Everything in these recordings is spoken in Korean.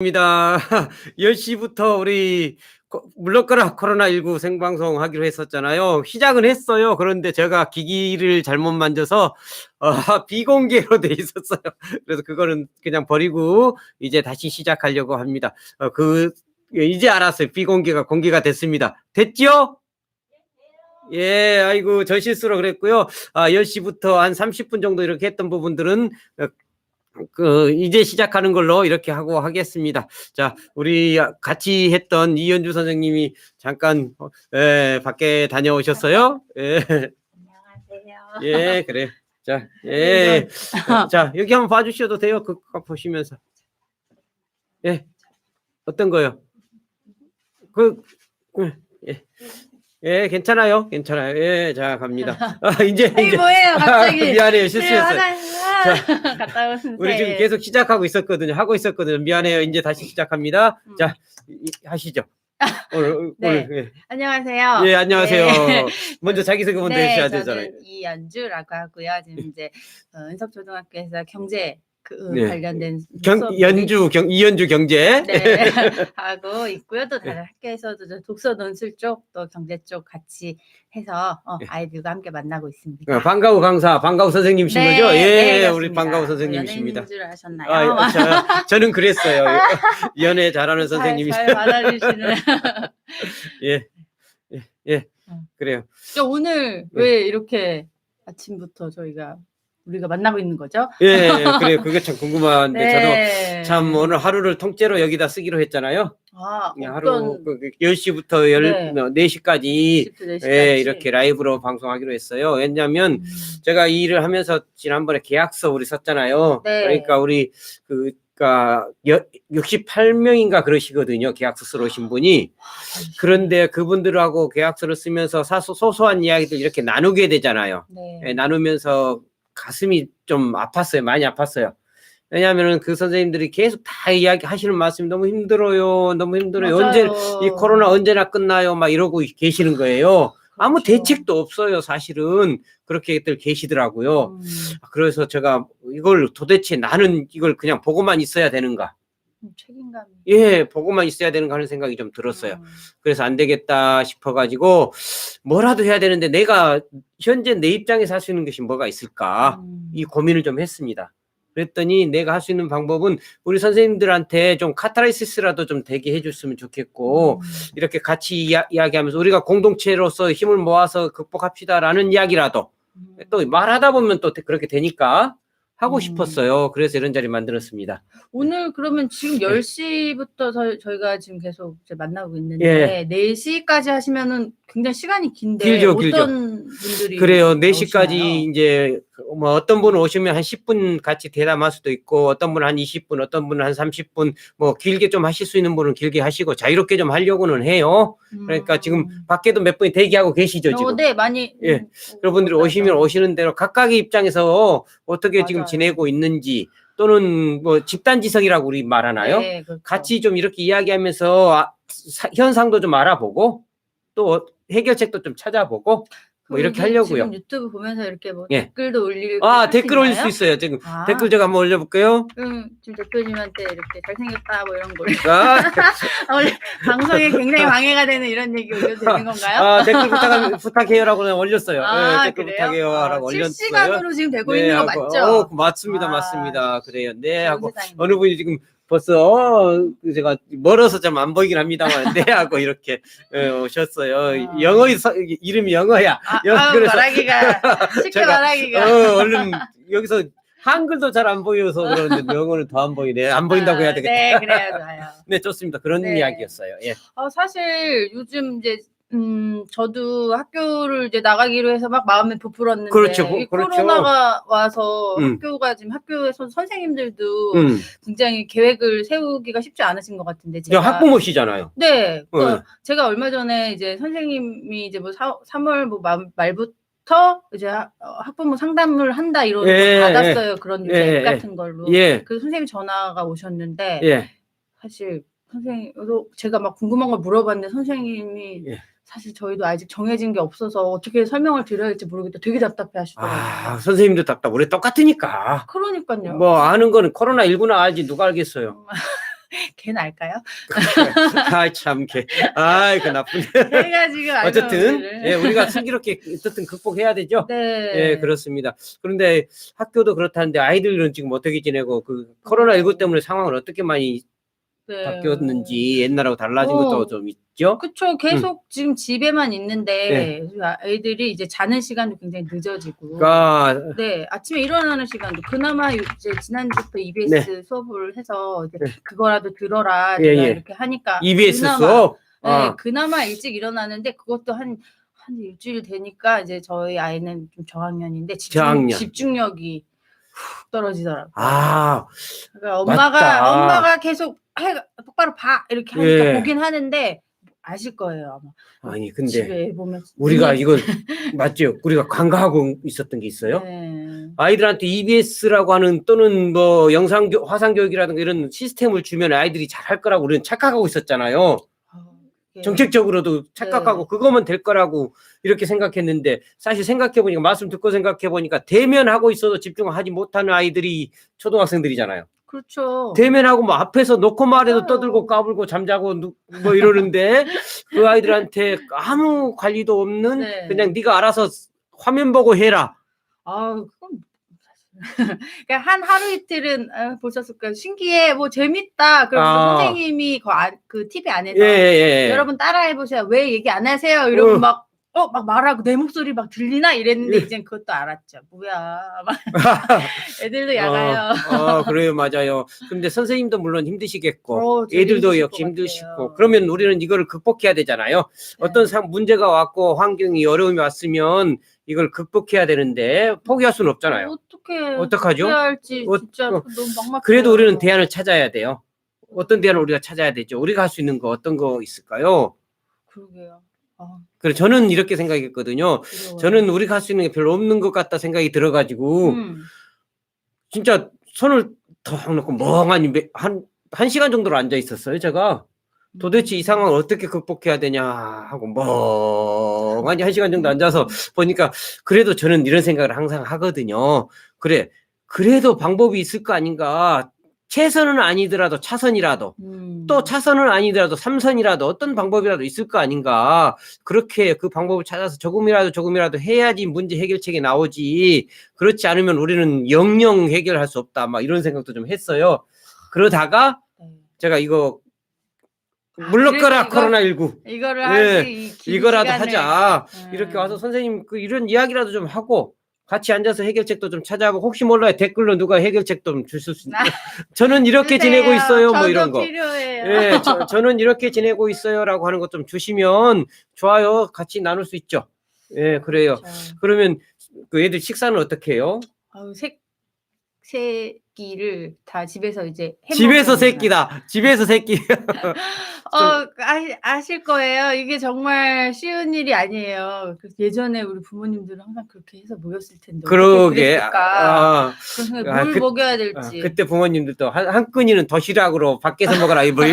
입니다. 10시부터 우리 물러거라 코로나19 생방송 하기로 했었잖아요. 시작은 했어요. 그런데 제가 기기를 잘못 만져서 비공개로 돼 있었어요. 그래서 그거는 그냥 버리고 이제 다시 시작하려고 합니다. 이제 알았어요. 비공개가 공개가 됐습니다. 됐죠? 예, 아이고, 저 실수로 그랬고요. 10시부터 한 30분 정도 이렇게 했던 부분들은 이제 시작하는 걸로 이렇게 하고 하겠습니다. 자, 우리 같이 했던 이현주 선생님이 잠깐 밖에 다녀오셨어요. 예. 안녕하세요. 예, 그래. 자, 예. 자, 여기 한번 봐주셔도 돼요. 그거 보시면서. 예. 어떤 거요? 예. 예, 괜찮아요. 괜찮아요. 예, 자, 갑니다. 이제 뭐예요, 갑자기? 미안해요. 실수했어요. 자, 갔다 오신 우리 지금 계속 시작하고 있었거든요. 하고 있었거든요. 미안해요. 이제 다시 시작합니다. 자, 하시죠. 네. 오늘, 예. 안녕하세요. 예, 안녕하세요. 네. 먼저 자기소개 먼저 해주셔야 저는 되잖아요. 이연주라고 하고요. 지금 이제 은섭초등학교에서 경제 네. 관련된 이연주 경제. 네, 하고 있고요. 또 다른 학교에서도 독서 논술 쪽, 또 경제 쪽 같이 해서 아이들과 함께 만나고 있습니다. 방과후 강사, 방과후 선생님이신 네, 거죠? 예, 네, 우리 방과후 선생님이십니다. 연예인인 줄 아셨나요? 저는 그랬어요. 연애 잘하는 선생님이시죠. 잘 받아주시는. 예, 그래요. 오늘 왜 이렇게 아침부터 우리가 만나고 있는 거죠? 예, 그래요. 그게 참 궁금한데 네. 저도 참 오늘 하루를 통째로 여기다 쓰기로 했잖아요. 하루 10시부터 4시까지 예, 이렇게 라이브로 방송하기로 했어요. 왜냐하면 제가 이 일을 하면서 지난번에 계약서 우리 썼잖아요. 네. 그러니까 우리 68명인가 그러시거든요. 계약서 쓰러 오신 분이. 그런데 그분들하고 계약서를 쓰면서 소소한 이야기들 이렇게 나누게 되잖아요. 네. 예, 나누면서 가슴이 좀 아팠어요. 많이 아팠어요. 왜냐하면 그 선생님들이 계속 다 이야기하시는 말씀이 너무 힘들어요. 너무 힘들어요. 맞아요. 이 코로나 언제나 끝나요? 막 이러고 계시는 거예요. 아무 대책도 없어요. 사실은 그렇게들 계시더라고요. 그래서 제가 이걸 도대체 나는 이걸 그냥 보고만 있어야 되는가? 책임감이. 예, 보고만 있어야 되는가 하는 생각이 좀 들었어요. 그래서 안 되겠다 싶어가지고 뭐라도 해야 되는데 내가 현재 내 입장에서 할 수 있는 것이 뭐가 있을까? 이 고민을 좀 했습니다. 그랬더니 내가 할 수 있는 방법은 우리 선생님들한테 좀 카타르시스라도 좀 되게 해줬으면 좋겠고 이렇게 같이 이야기하면서 우리가 공동체로서 힘을 모아서 극복합시다라는 이야기라도 또 말하다 보면 또 그렇게 되니까 하고 싶었어요. 그래서 이런 자리 만들었습니다. 오늘 그러면 지금 10시부터 저희가 지금 계속 이제 만나고 있는데 4시까지 하시면은 굉장히 시간이 긴데 길죠. 어떤 분들이 그래요. 4시까지 나오시나요? 이제 뭐 어떤 분은 오시면 한 10분 같이 대담할 수도 있고 어떤 분은 한 20분, 어떤 분은 한 30분 뭐 길게 좀 하실 수 있는 분은 길게 하시고 자유롭게 좀 하려고는 해요. 그러니까 지금 밖에도 몇 분이 대기하고 계시죠, 지금. 네, 많이. 예. 여러분들이 오시면 오시는 대로 각각의 입장에서 어떻게 지금 맞아요. 지내고 있는지 또는 뭐 집단지성이라고 우리 말하나요? 네, 그렇죠. 같이 좀 이렇게 이야기하면서 현상도 좀 알아보고 또 해결책도 좀 찾아보고 뭐 이렇게 하려고요. 지금 유튜브 보면서 이렇게 뭐 예. 댓글도 올리고 댓글 올릴 수 있어요. 지금 댓글 제가 한번 올려볼게요. 지금 대표님한테 이렇게 잘생겼다 뭐 이런 거 아, 방송에 굉장히 방해가 되는 이런 얘기 올려도 되는 건가요? 댓글 부탁해요라고 그냥 올렸어요. 댓글 그래요? 부탁해요라고 올렸어요. 실시간으로 지금 되고 있는 거 맞죠? 맞습니다, 맞습니다. 그래요. 네, 하고 세상이네. 어느 분이 지금 벌써 제가 멀어서 좀 안 보이긴 합니다만 네 하고 이렇게 오셨어요. 이름이 영어야. 그래서 말하기가 쉽게 말하기가 얼른 여기서 한글도 잘 안 보여서 그러는데 영어는 더 안 보이네. 안 보인다고 해야 되겠다. 네, 그래요, 좋아요. 네, 좋습니다. 그런 이야기였어요. 예. 사실 요즘 이제 저도 학교를 이제 나가기로 해서 막 마음에 부풀었는데 그렇죠. 코로나가 와서 학교에서 선생님들도 굉장히 계획을 세우기가 쉽지 않으신 것 같은데 제가 학부모시잖아요. 네, 제가 얼마 전에 이제 선생님이 이제 뭐 3월 뭐 말부터 이제 학부모 상담을 한다 이런 거 받았어요. 그런 앱 같은 걸로. 그래서 선생님 전화가 오셨는데 사실 선생님도 제가 막 궁금한 걸 물어봤는데 선생님이 사실 저희도 아직 정해진 게 없어서 어떻게 설명을 드려야 할지 모르겠다. 되게 답답해 하시더라고요. 선생님도 답답. 우리 똑같으니까. 그러니까요. 뭐 아는 거는 코로나19나 알지 누가 알겠어요. 걔는 알까요? 아, 참, 그 나쁜. 걔가 지금 알죠, 어쨌든, 우리를. 예, 우리가 슬기롭게 어쨌든 극복해야 되죠. 네. 예, 그렇습니다. 그런데 학교도 그렇다는데 아이들은 지금 어떻게 지내고 그 코로나19 때문에 상황을 어떻게 많이 네. 바뀌었는지 옛날하고 달라진 것도 좀 있죠. 그쵸. 계속 지금 집에만 있는데 네. 아이들이 이제 자는 시간도 굉장히 늦어지고. 아, 네, 아침에 일어나는 시간도 그나마 이제 지난주부터 EBS 수업을 해서 이제 그거라도 들어라 예, 제가 예. 이렇게 하니까 EBS 그나마, 수업. 네, 아, 그나마 일찍 일어나는데 그것도 한 일주일 되니까 이제 저희 아이는 좀 저학년인데 저학년. 집중력이 훅 떨어지더라고요. 아, 그러니까 맞다. 엄마가 계속 똑바로 봐 이렇게 하니까 예. 보긴 하는데 아실 거예요 아마. 아니 근데 집에 보면 우리가 이거 맞죠? 우리가 간과하고 있었던 게 있어요. 네. 아이들한테 EBS라고 하는 또는 뭐 화상교육이라든가 이런 시스템을 주면 아이들이 잘할 거라고 우리는 착각하고 있었잖아요. 정책적으로도 착각하고 그거면 될 거라고 이렇게 생각했는데 사실 생각해보니까 말씀 듣고 생각해보니까 대면하고 있어도 집중하지 못하는 아이들이 초등학생들이잖아요. 그렇죠. 대면하고 뭐 앞에서 놓고 말해도 떠들고 까불고 잠자고 뭐 이러는데 그 아이들한테 아무 관리도 없는 그냥 네가 알아서 화면 보고 해라. 그건 그러니까 한 하루 이틀은 보셨을 거예요. 신기해, 뭐 재밌다. 그러면서 선생님이 그 TV 안에서 여러분 따라해 보세요. 왜 얘기 안 하세요? 이러고 막 말하고 내 목소리 막 들리나 이랬는데 이젠 그것도 알았죠. 뭐야, 애들도 야가요. 그래요, 맞아요. 근데 선생님도 물론 힘드시겠고 애들도 역시 힘드시고 그러면 우리는 이거를 극복해야 되잖아요. 어떤 문제가 왔고 환경이 어려움이 왔으면 이걸 극복해야 되는데 포기할 수는 없잖아요. 어떡하죠? 어떻게 할지 진짜 너무 막막해요. 그래도 우리는 대안을 찾아야 돼요. 어떤 대안을 우리가 찾아야 되죠? 우리가 할 수 있는 거 어떤 거 있을까요? 그러게요. 그래 저는 이렇게 생각했거든요. 저는 우리가 할 수 있는 게 별로 없는 것 같다 생각이 들어가지고 진짜 손을 더 놓고 멍하니 한 시간 정도로 앉아 있었어요. 제가 도대체 이 상황을 어떻게 극복해야 되냐 하고 멍하니 한 시간 정도 앉아서 보니까 그래도 저는 이런 생각을 항상 하거든요. 그래도 방법이 있을 거 아닌가. 최선은 아니더라도 차선이라도 또 차선은 아니더라도 3선이라도 어떤 방법이라도 있을 거 아닌가. 그렇게 그 방법을 찾아서 조금이라도 해야지 문제 해결책이 나오지. 그렇지 않으면 우리는 영영 해결할 수 없다. 막 이런 생각도 좀 했어요. 그러다가 제가 이거 물러가라 코로나19 이거를 이거라도 하자. 이렇게 와서 선생님 이런 이야기라도 좀 하고 같이 앉아서 해결책도 좀 찾아보고 혹시 몰라요 댓글로 누가 해결책 좀 주실 수 있나? 저는 이렇게 지내고 있어요. 뭐 이런 거. 필요해요. 저는 이렇게 지내고 있어요라고 하는 것 좀 주시면 좋아요. 같이 나눌 수 있죠. 예, 그래요. 그렇죠. 그러면 그 애들 식사는 어떻게 해요? 새끼를 다 집에서 이제 집에서 새끼다. 집에서 새끼. 아실 거예요. 이게 정말 쉬운 일이 아니에요. 예전에 우리 부모님들은 항상 그렇게 해서 모였을 텐데 그러게. 뭘 먹여야 될지. 그때 부모님들도 한 끈이는 도시락으로 밖에서 먹어라 이거.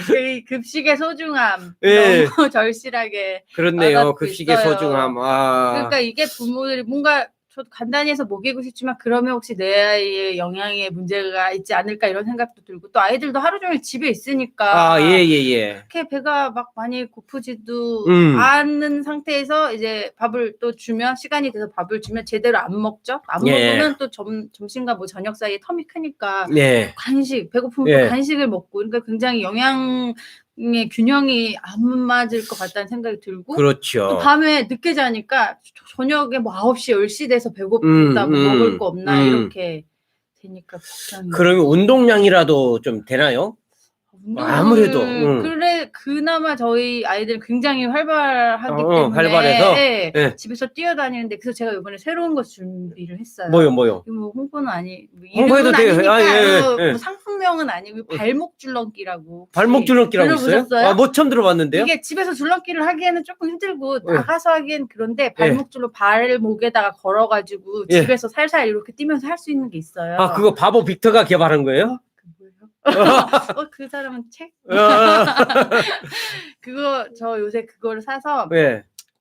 그 급식의 소중함 너무 절실하게. 그렇네요. 급식의 있어요. 소중함. 그러니까 이게 부모들이 뭔가 저도 간단히 해서 먹이고 싶지만 그러면 혹시 내 아이의 영양에 문제가 있지 않을까 이런 생각도 들고 또 아이들도 하루 종일 집에 있으니까 그렇게 배가 막 많이 고프지도 않는 상태에서 이제 밥을 또 주면 시간이 돼서 밥을 주면 제대로 안 먹죠. 안 먹으면 또 점심과 뭐 저녁 사이에 텀이 크니까 간식 배고프면 또 간식을 먹고 그러니까 굉장히 영양의 균형이 안 맞을 것 같다는 생각이 들고 그렇죠. 또 밤에 늦게 자니까 저녁에 뭐 9시, 10시 돼서 배고프다 뭐 먹을 거 없나 이렇게 되니까 걱정이. 그러면 운동량이라도 좀 되나요? 아무래도 그나마 저희 아이들은 굉장히 활발하기 때문에 활발해서 집에서 뛰어다니는데 그래서 제가 이번에 새로운 거 준비를 했어요. 뭐요? 뭐 홍보는 홍보해도 돼요. 뭐 상품명은 아니고 발목 줄넘기라고. 발목 줄넘기라고 있어요? 뭐 처음 들어봤는데요? 이게 집에서 줄넘기를 하기에는 조금 힘들고 나가서 하기엔 그런데 발목줄로 발목에다가 걸어가지고 집에서 살살 이렇게 뛰면서 할 수 있는 게 있어요. 그거 바보 빅터가 개발한 거예요? 그 사람은 책? 저 요새 그거를 사서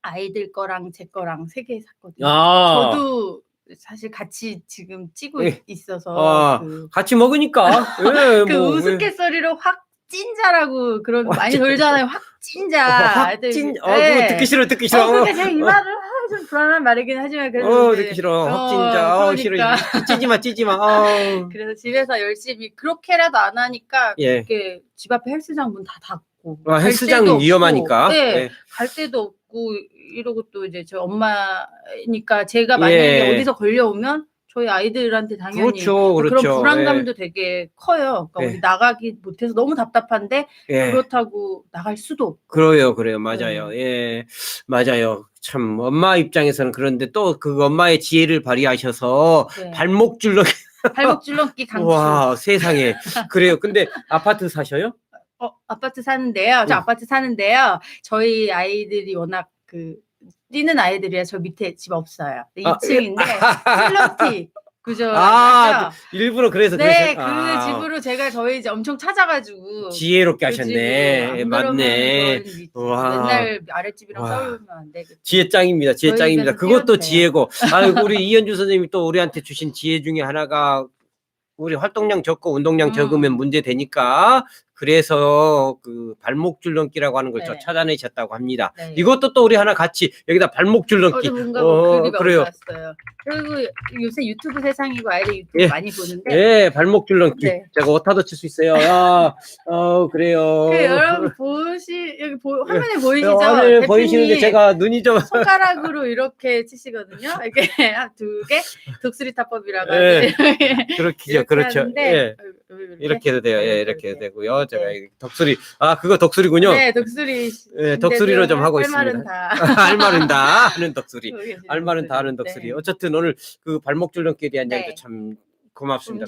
아이들 거랑 제 거랑 3개 샀거든요. 저도 사실 같이 지금 찌고 예. 있어서 같이 먹으니까. 예, 그 우스갯소리로 확찐자라고 그런 많이 돌잖아요. 확찐자. 확찐. 네. 그거 듣기 싫어. 그러니까 제가 이 말을 좀 불안한 말이긴 하지만 그래도 듣기 싫어. 확찐자. 그러니까. 싫어. 찌지 마. 그래서 집에서 열심히 그렇게라도 안 하니까 예. 이렇게 집 앞에 헬스장 문 다 닫고. 헬스장 위험하니까. 네. 예. 갈 데도 없고 이러고 또 이제 저희 엄마니까 제가 만약에 어디서 걸려오면 저희 아이들한테 당연히 그렇죠. 그런 불안감도 되게 커요. 그러니까 어디 나가기 못해서 너무 답답한데 그렇다고 나갈 수도 없고. 그래요. 맞아요. 예, 맞아요. 참 엄마 입장에서는 그런데 또 그 엄마의 지혜를 발휘하셔서 발목 줄넘기 강추. 와, 세상에. 그래요. 근데 아파트 사셔요? 아파트 사는데요. 저 아파트 사는데요. 저희 아이들이 워낙 뛰는 아이들이라 저 밑에 집 없어요. 2층인데 슬럼티 구조라고 일부러 그래서 네, 그 집으로 제가 저희 이제 엄청 찾아가지고 지혜롭게 하셨네. 맞네. 맨날 아랫집이랑 싸우면 안 되겠죠. 지혜 짱입니다. 그것도 지혜고. 우리 이현주 선생님이 또 우리한테 주신 지혜 중에 하나가 우리 활동량 적고 운동량 적으면 문제 되니까 그래서 그 발목 줄넘기라고 하는 걸 찾아내셨다고 합니다. 이것도 또 우리 하나 같이 여기다 발목 줄넘기. 뭔가 그래요. 그리고 요새 유튜브 세상이고 아이들 유튜브 많이 보는데. 발목 줄넘기. 제가 오타도 칠 수 있어요. 그래요. 여러분 여기 화면에 보이시죠? 화면에 보이시는데 제가 눈이 좀 손가락으로 이렇게 치시거든요. 이렇게 2개 독수리 타법이라고 그렇죠. 이렇게 해도 돼요. 이렇게 해도 되고요. 제가 독수리 그거 독수리군요. 네, 독수리. 독수리로 좀 하고 있습니다. 말은 다. 할 말은 다 하는 독수리. 할 말은 다 하는 독수리. 어쨌든 오늘 그 발목 줄넘기에 대한 이야기도 참 고맙습니다.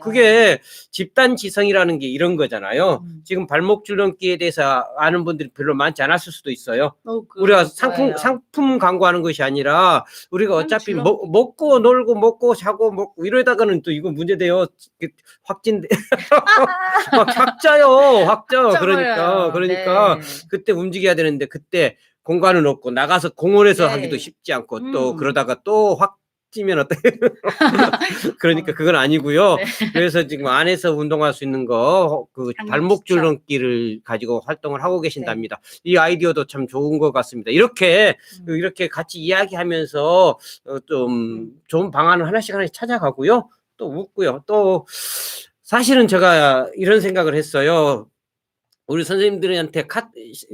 그게 집단 지성이라는 게 이런 거잖아요. 지금 발목 줄넘기에 대해서 아는 분들이 별로 많지 않았을 수도 있어요. 우리가 상품 광고하는 것이 아니라 우리가 어차피 먹고 놀고 먹고 자고 먹고 이러다가는 또 이거 문제돼요. 확진돼. 확자. 그러니까 그때 움직여야 되는데 그때 공간은 없고 나가서 공원에서 하기도 쉽지 않고 또 그러다가 또 찌면 어때요? 그러니까 그건 아니고요. 그래서 지금 안에서 운동할 수 있는 거 발목 줄넘기를 가지고 활동을 하고 계신답니다. 이 아이디어도 참 좋은 것 같습니다. 이렇게 같이 이야기하면서 좀 좋은 방안을 하나씩 찾아가고요. 또 묻고요. 또 사실은 제가 이런 생각을 했어요. 우리 선생님들한테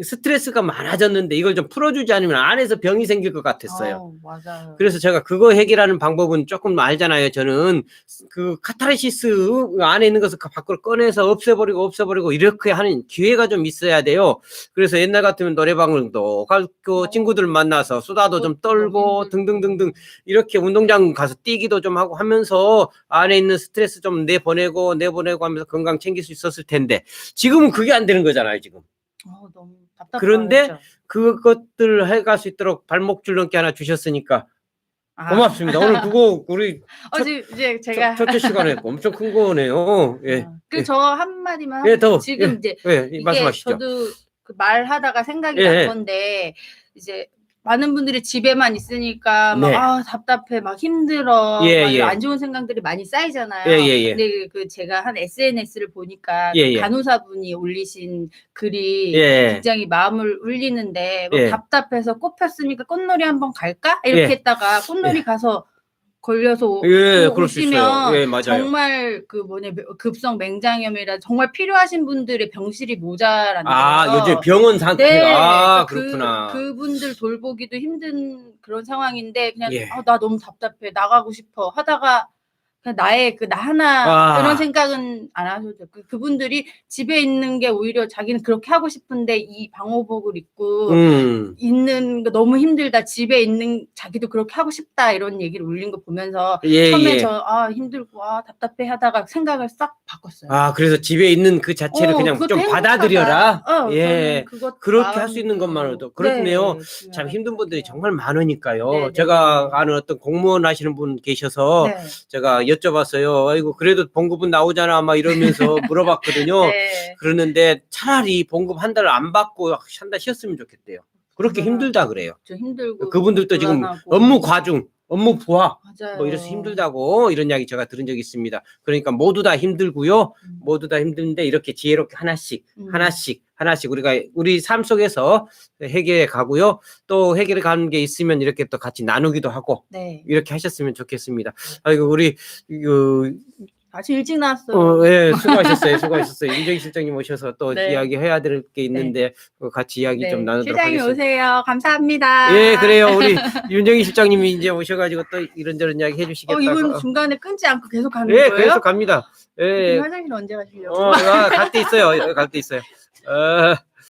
스트레스가 많아졌는데 이걸 좀 풀어주지 않으면 안에서 병이 생길 것 같았어요. 맞아요. 그래서 제가 그거 해결하는 방법은 조금 알잖아요. 저는 그 카타르시스 안에 있는 것을 밖으로 꺼내서 없애버리고 이렇게 하는 기회가 좀 있어야 돼요. 그래서 옛날 같으면 노래방도 가고 친구들 만나서 수다도 좀 떨고 등등등등 이렇게 운동장 가서 뛰기도 좀 하고 하면서 안에 있는 스트레스 좀 내보내고 하면서 건강 챙길 수 있었을 텐데 지금은 그게 안 되는 거잖아요, 지금. 너무 답답하죠. 그런데 그것들을 해갈 수 있도록 발목 줄넘기 하나 주셨으니까 고맙습니다. 오늘 그거 우리 이제 제가 첫째 시간에 엄청 큰 거네요. 저 한마디만 하고 지금 이제 이게 말씀하시죠. 저도 말하다가 생각이 난 건데 이제 많은 분들이 집에만 있으니까 막 답답해, 막 힘들어, 안 좋은 생각들이 많이 쌓이잖아요. 근데 제가 한 SNS를 보니까 간호사분이 올리신 글이 굉장히 마음을 울리는데 답답해서 꽃 폈으니까 꽃놀이 한번 갈까? 이렇게 했다가 꽃놀이 가서 걸려서 오시면 정말 급성 맹장염이라 정말 필요하신 분들의 병실이 모자란대요. 요즘 병원 상태가 그렇구나. 그분들 돌보기도 힘든 그런 상황인데 그냥 나 너무 답답해, 나가고 싶어 하다가 그냥 나 하나 그런 생각은 안 하셔도 돼요. 그분들이 집에 있는 게 오히려 자기는 그렇게 하고 싶은데 이 방호복을 입고 있는 거 너무 힘들다. 집에 있는 자기도 그렇게 하고 싶다. 이런 얘기를 올린 거 보면서 처음에 저 힘들고 답답해 하다가 생각을 싹 바꿨어요. 그래서 집에 있는 그 자체를 그냥 좀 받아들여라. 그렇게 할 수 있는 것만으로도 그렇네요. 참 힘든 분들이 정말 많으니까요. 제가 아는 어떤 공무원 하시는 분 계셔서 제가 여쭤봤어요. 아이고 그래도 봉급은 나오잖아 막 이러면서 물어봤거든요. 그러는데 차라리 봉급 한 달을 안 받고 한 달 쉬었으면 좋겠대요. 그렇게 힘들다 그래요. 좀 힘들고 그분들도 지금 불안하고. 업무 과중 업무 부하 맞아요. 뭐 이래서 힘들다고 이런 이야기 제가 들은 적이 있습니다. 그러니까 모두 다 힘들고요. 모두 다 힘든데 이렇게 지혜롭게 하나씩 우리가 우리 삶 속에서 해결해 가고요. 또 해결해 가는 게 있으면 이렇게 또 같이 나누기도 하고 네. 이렇게 하셨으면 좋겠습니다. 아이고 우리 그 아주 일찍 나왔어요. 예, 수고하셨어요. 윤정희 실장님 오셔서 또 네. 이야기해야 될 게 있는데 같이 이야기 좀 나누도록 실장님 하겠습니다. 오세요. 감사합니다. 예, 그래요. 우리 윤정희 실장님이 이제 오셔가지고 또 이런저런 이야기 해주시겠다고. 이분 중간에 끊지 않고 계속 가는 예, 거예요? 계속 갑니다. 예, 화장실 언제 가시려고? 갈 때 있어요. 갈 때 있어요.